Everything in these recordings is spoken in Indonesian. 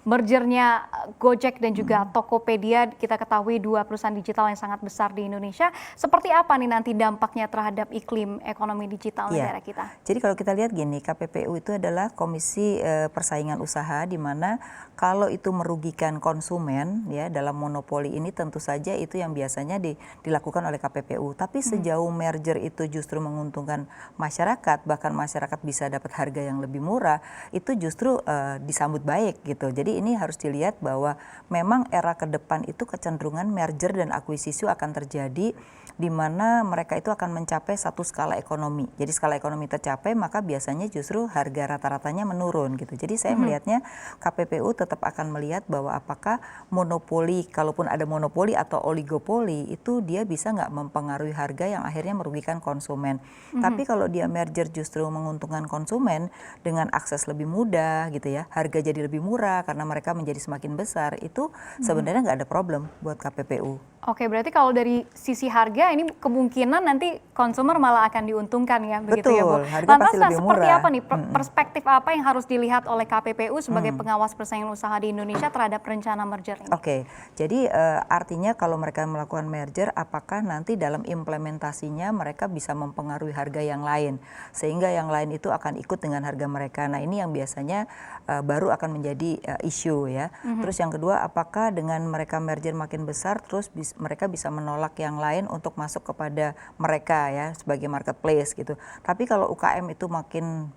mergernya Gojek dan juga Tokopedia, kita ketahui dua perusahaan digital yang sangat besar di Indonesia. Seperti apa nih nanti dampaknya terhadap iklim ekonomi digital negara kita? Jadi kalau kita lihat gini, KPPU itu adalah Komisi Persaingan Usaha, di mana kalau itu merugikan konsumen ya dalam monopoli ini tentu saja itu yang biasanya dilakukan oleh KPPU. Tapi sejauh merger itu justru menguntungkan masyarakat, bahkan masyarakat bisa dapat harga yang lebih murah, itu justru disambut baik gitu. Jadi ini harus dilihat bahwa memang era ke depan itu kecenderungan merger dan akuisisi akan terjadi, di mana mereka itu akan mencapai satu skala ekonomi. Jadi skala ekonomi tercapai, maka biasanya justru harga rata-ratanya menurun gitu. Jadi saya melihatnya KPPU tetap akan melihat bahwa apakah monopoli, kalaupun ada monopoli atau oligopoli, itu dia bisa nggak mempengaruhi harga yang akhirnya merugikan konsumen. Tapi kalau dia merger justru menguntungkan konsumen dengan akses lebih mudah gitu ya, harga jadi lebih murah karena mereka menjadi semakin besar, itu sebenarnya nggak ada problem buat KPPU. Oke, berarti kalau dari sisi harga ini kemungkinan nanti konsumer malah akan diuntungkan ya, begitu ya Bu? Betul, harga Lantas pasti lebih seperti murah. apa nih perspektif apa yang harus dilihat oleh KPPU sebagai pengawas persaingan usaha di Indonesia terhadap rencana merger ini? Oke, jadi artinya kalau mereka melakukan merger, apakah nanti dalam implementasinya mereka bisa mempengaruhi harga yang lain, sehingga yang lain itu akan ikut dengan harga mereka. Nah ini yang biasanya baru akan menjadi isu ya. Terus yang kedua, apakah dengan mereka merger makin besar, terus mereka bisa menolak yang lain untuk masuk kepada mereka ya sebagai marketplace gitu. Tapi kalau UKM itu makin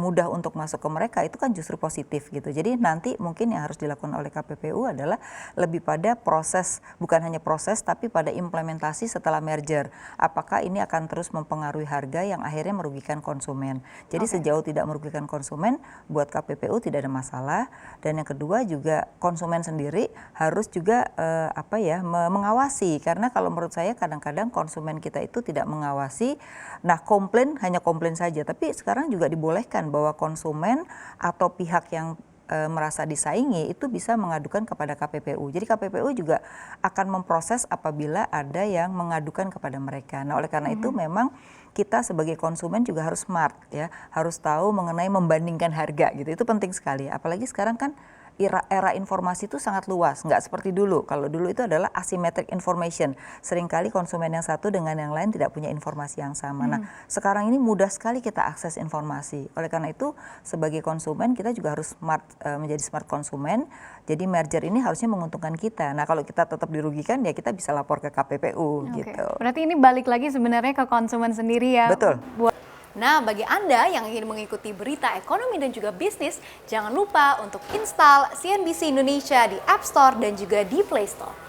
mudah untuk masuk ke mereka, itu kan justru positif gitu. Jadi nanti mungkin yang harus dilakukan oleh KPPU adalah lebih pada proses, bukan hanya proses, tapi pada implementasi setelah merger. Apakah ini akan terus mempengaruhi harga yang akhirnya merugikan konsumen. Jadi sejauh tidak merugikan konsumen, buat KPPU tidak ada masalah. Dan yang kedua juga konsumen sendiri harus juga mengawasi. Karena kalau menurut saya kadang-kadang konsumen kita itu tidak mengawasi. Nah komplain hanya komplain saja, tapi sekarang juga dibolehkan bahwa konsumen atau pihak yang merasa disaingi itu bisa mengadukan kepada KPPU. Jadi KPPU juga akan memproses apabila ada yang mengadukan kepada mereka. Nah oleh karena itu memang kita sebagai konsumen juga harus smart ya, harus tahu mengenai membandingkan harga gitu. Itu penting sekali. Apalagi sekarang kan era informasi itu sangat luas, nggak seperti dulu. Kalau dulu itu adalah asymmetric information. Seringkali konsumen yang satu dengan yang lain tidak punya informasi yang sama. Nah, sekarang ini mudah sekali kita akses informasi. Oleh karena itu, sebagai konsumen kita juga harus menjadi smart konsumen. Jadi merger ini harusnya menguntungkan kita. Nah, kalau kita tetap dirugikan, ya kita bisa lapor ke KPPU gitu. Berarti ini balik lagi sebenarnya ke konsumen sendiri ya. Betul. Nah, bagi Anda yang ingin mengikuti berita ekonomi dan juga bisnis, jangan lupa untuk install CNBC Indonesia di App Store dan juga di Play Store.